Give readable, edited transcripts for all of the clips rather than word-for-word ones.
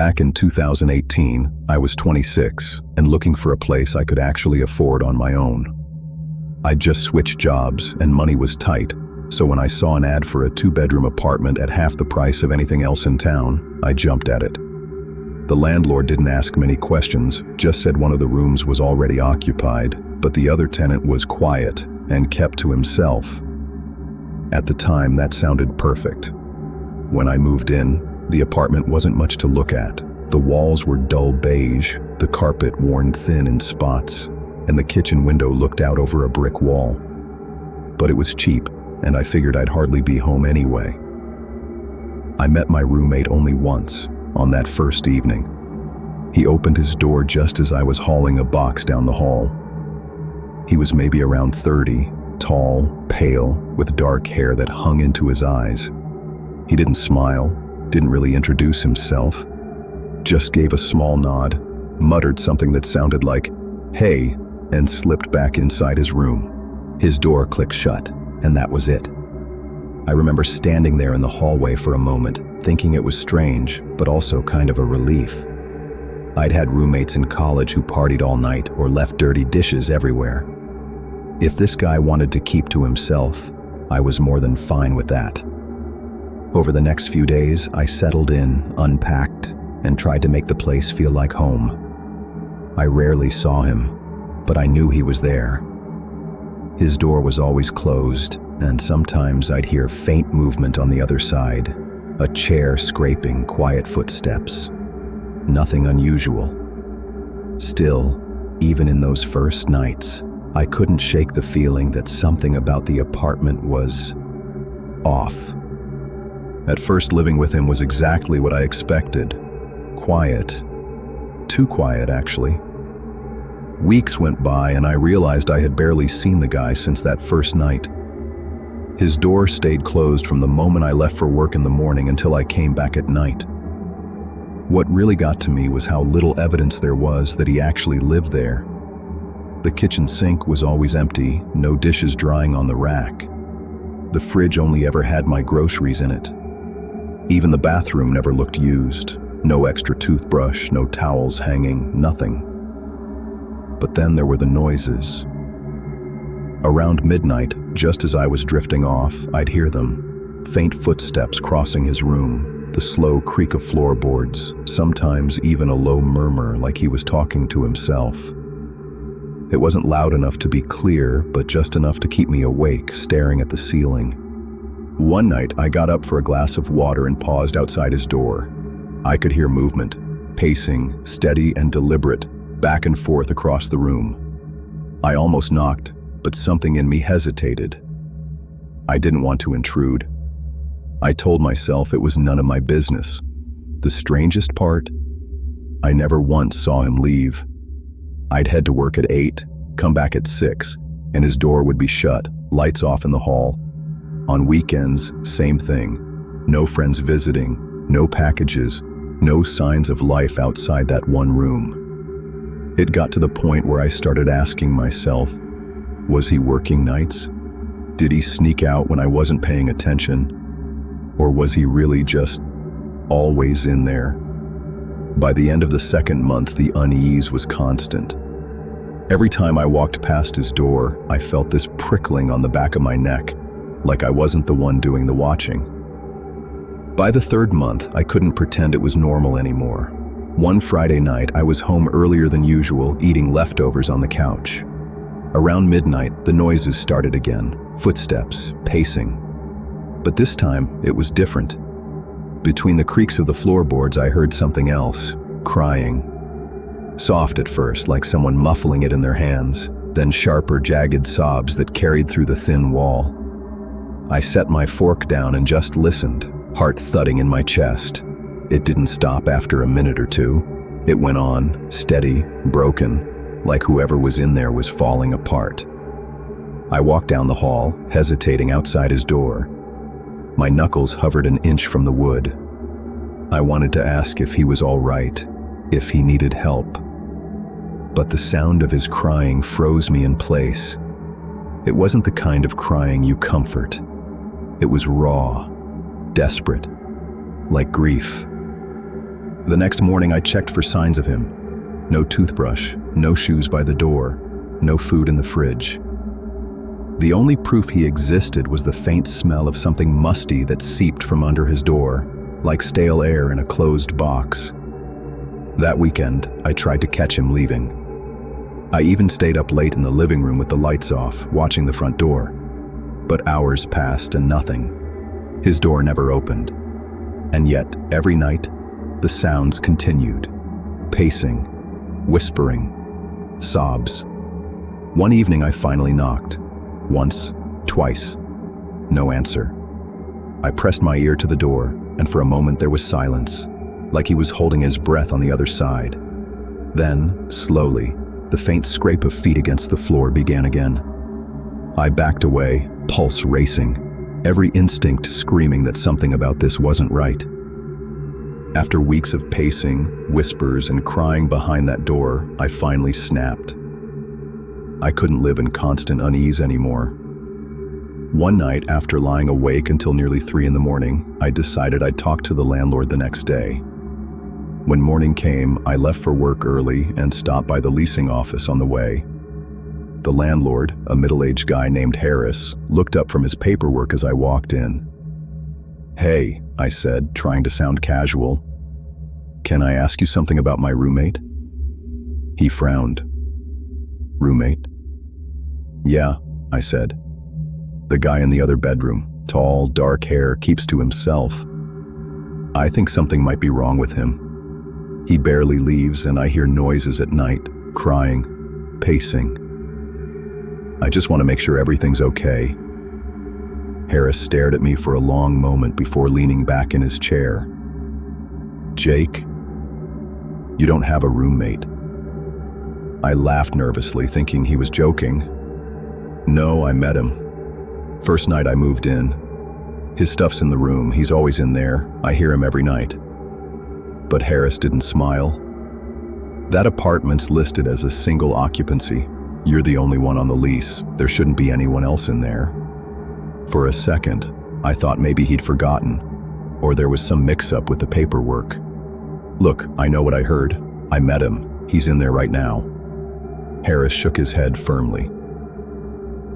Back in 2018, I was 26 and looking for a place I could actually afford on my own. I'd just switched jobs and money was tight, so when I saw an ad for a 2-bedroom apartment at half the price of anything else in town, I jumped at it. The landlord didn't ask many questions, just said one of the rooms was already occupied, but the other tenant was quiet and kept to himself. At the time, that sounded perfect. When I moved in, the apartment wasn't much to look at. The walls were dull beige, the carpet worn thin in spots, and the kitchen window looked out over a brick wall. But it was cheap, and I figured I'd hardly be home anyway. I met my roommate only once, on that first evening. He opened his door just as I was hauling a box down the hall. He was maybe around 30, tall, pale, with dark hair that hung into his eyes. He didn't smile, didn't really introduce himself, just gave a small nod, muttered something that sounded like, "Hey," and slipped back inside his room. His door clicked shut, and that was it. I remember standing there in the hallway for a moment, thinking it was strange, but also kind of a relief. I'd had roommates in college who partied all night or left dirty dishes everywhere. If this guy wanted to keep to himself, I was more than fine with that. Over the next few days, I settled in, unpacked, and tried to make the place feel like home. I rarely saw him, but I knew he was there. His door was always closed, and sometimes I'd hear faint movement on the other side, a chair scraping, quiet footsteps. Nothing unusual. Still, even in those first nights, I couldn't shake the feeling that something about the apartment was off. At first, living with him was exactly what I expected. Quiet. Too quiet, actually. Weeks went by and I realized I had barely seen the guy since that first night. His door stayed closed from the moment I left for work in the morning until I came back at night. What really got to me was how little evidence there was that he actually lived there. The kitchen sink was always empty, no dishes drying on the rack. The fridge only ever had my groceries in it. Even the bathroom never looked used. No extra toothbrush, no towels hanging, nothing. But then there were the noises. Around midnight, just as I was drifting off, I'd hear them. Faint footsteps crossing his room, the slow creak of floorboards, sometimes even a low murmur like he was talking to himself. It wasn't loud enough to be clear, but just enough to keep me awake, staring at the ceiling. One night, I got up for a glass of water and paused outside his door. I could hear movement, pacing, steady and deliberate, back and forth across the room. I almost knocked, but something in me hesitated. I didn't want to intrude. I told myself it was none of my business. The strangest part? I never once saw him leave. I'd head to work at 8, come back at 6, and his door would be shut, lights off in the hall. On weekends, same thing. No friends visiting, no packages, no signs of life outside that one room. It got to the point where I started asking myself, was he working nights? Did he sneak out when I wasn't paying attention? Or was he really just always in there? By the end of the second month, the unease was constant. Every time I walked past his door, I felt this prickling on the back of my neck, like I wasn't the one doing the watching. By the third month, I couldn't pretend it was normal anymore. One Friday night, I was home earlier than usual, eating leftovers on the couch. Around midnight, the noises started again, footsteps, pacing. But this time, it was different. Between the creaks of the floorboards, I heard something else, crying. Soft at first, like someone muffling it in their hands, then sharper, jagged sobs that carried through the thin wall. I set my fork down and just listened, heart thudding in my chest. It didn't stop after a minute or two. It went on, steady, broken, like whoever was in there was falling apart. I walked down the hall, hesitating outside his door. My knuckles hovered an inch from the wood. I wanted to ask if he was all right, if he needed help. But the sound of his crying froze me in place. It wasn't the kind of crying you comfort. It was raw, desperate, like grief. The next morning I checked for signs of him. No toothbrush, no shoes by the door, no food in the fridge. The only proof he existed was the faint smell of something musty that seeped from under his door, like stale air in a closed box. That weekend, I tried to catch him leaving. I even stayed up late in the living room with the lights off, watching the front door. But hours passed and nothing. His door never opened. And yet, every night, the sounds continued. Pacing, whispering, sobs. One evening I finally knocked. Once, twice. No answer. I pressed my ear to the door, and for a moment there was silence, like he was holding his breath on the other side. Then, slowly, the faint scrape of feet against the floor began again. I backed away, pulse racing, every instinct screaming that something about this wasn't right. After weeks of pacing, whispers, and crying behind that door, I finally snapped. I couldn't live in constant unease anymore. One night, after lying awake until nearly 3 a.m, I decided I'd talk to the landlord the next day. When morning came, I left for work early and stopped by the leasing office on the way. The landlord, a middle-aged guy named Harris, looked up from his paperwork as I walked in. "Hey," I said, trying to sound casual. "Can I ask you something about my roommate?" He frowned. "Roommate?" "Yeah," I said. "The guy in the other bedroom, tall, dark hair, keeps to himself. I think something might be wrong with him. He barely leaves and I hear noises at night, crying, pacing. I just want to make sure everything's okay." Harris stared at me for a long moment before leaning back in his chair. "Jake, you don't have a roommate." I laughed nervously, thinking he was joking. "No, I met him. First night I moved in. His stuff's in the room, he's always in there, I hear him every night." But Harris didn't smile. "That apartment's listed as a single occupancy. You're the only one on the lease. There shouldn't be anyone else in there." For a second, I thought maybe he'd forgotten, or there was some mix-up with the paperwork. "Look, I know what I heard. I met him. He's in there right now." Harris shook his head firmly.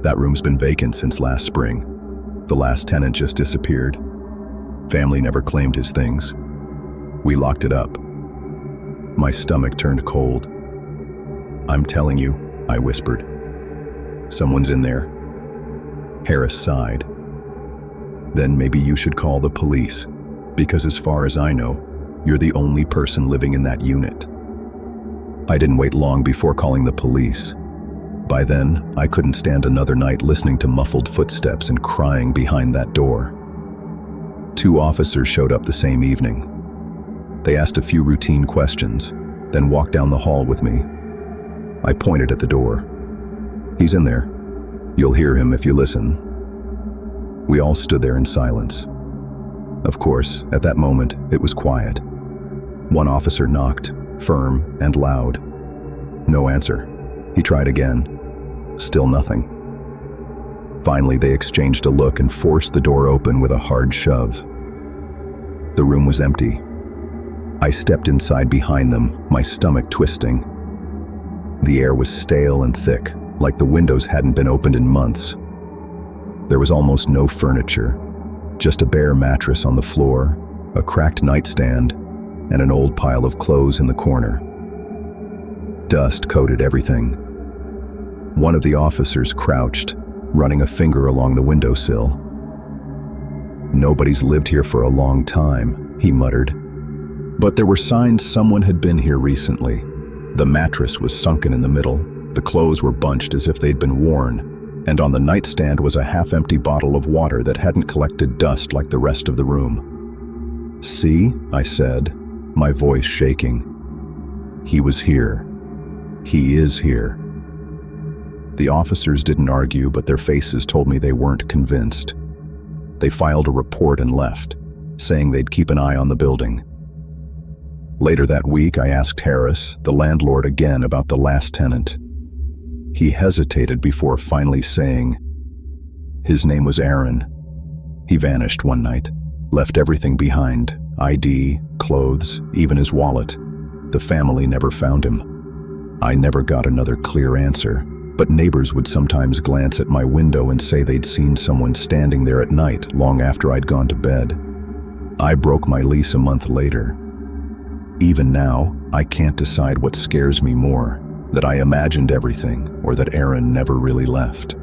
"That room's been vacant since last spring. The last tenant just disappeared. Family never claimed his things. We locked it up." My stomach turned cold. "I'm telling you," I whispered. "Someone's in there." Harris sighed. "Then maybe you should call the police, because as far as I know, you're the only person living in that unit." I didn't wait long before calling the police. By then, I couldn't stand another night listening to muffled footsteps and crying behind that door. 2 officers showed up the same evening. They asked a few routine questions, then walked down the hall with me. I pointed at the door. "He's in there. You'll hear him if you listen." We all stood there in silence. Of course, at that moment, it was quiet. One officer knocked, firm and loud. No answer. He tried again. Still nothing. Finally, they exchanged a look and forced the door open with a hard shove. The room was empty. I stepped inside behind them, my stomach twisting. The air was stale and thick, like the windows hadn't been opened in months. There was almost no furniture, just a bare mattress on the floor, a cracked nightstand, and an old pile of clothes in the corner. Dust coated everything. One of the officers crouched, running a finger along the windowsill. "Nobody's lived here for a long time," he muttered. But there were signs someone had been here recently. The mattress was sunken in the middle, the clothes were bunched as if they'd been worn, and on the nightstand was a half-empty bottle of water that hadn't collected dust like the rest of the room. "See?" I said, my voice shaking. "He was here. He is here." The officers didn't argue, but their faces told me they weren't convinced. They filed a report and left, saying they'd keep an eye on the building. Later that week, I asked Harris, the landlord, again about the last tenant. He hesitated before finally saying, "His name was Aaron. He vanished one night, left everything behind, ID, clothes, even his wallet. The family never found him. I never got another clear answer, but neighbors would sometimes glance at my window and say they'd seen someone standing there at night long after I'd gone to bed. I broke my lease a month later. Even now, I can't decide what scares me more, that I imagined everything or that Aaron never really left.